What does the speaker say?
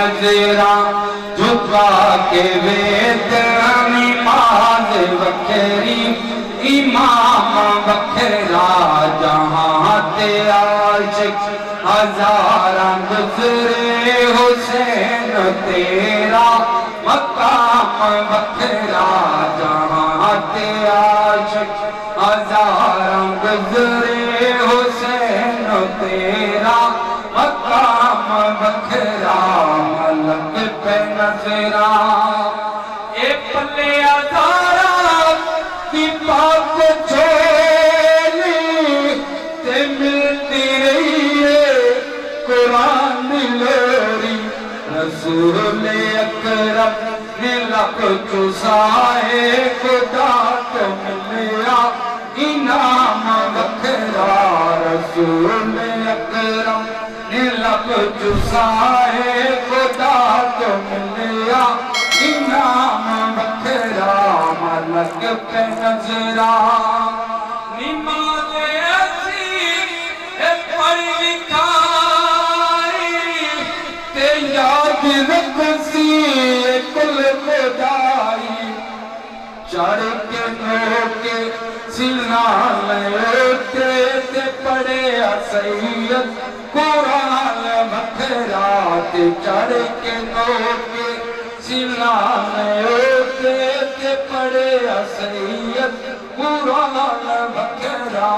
नजरा झुका के वेद नमाज बखरी इमाम बखरा जहाँ ते आशिक हजारा गुजरे हुसैन तेरा मकाम बखरा जहाँ ते आशिक हजारा गुजरे हुसैन तेरा मकाम बखरा मलक पे नजरा ए पल्ले आधारा की पाक झोली ते मिलती रही है कुरान लोरी रसूल अकरम ने लब चुसाए खुदा को मिला इनाम बखरा रसूल अकरम ने लब चुसाए खुदा को मिला इनाम बखरा मलक पे नजरा निमाज़े ऐसी पढ़ लिखाई ते याद रखसी कुल खुदाई चढ़ के नोके सिला लयोते ते पढ़े सैयद कुरान बखरा ते चढ़ के नोके सिला लयोते ते पढ़े सैयद कुरान बखरा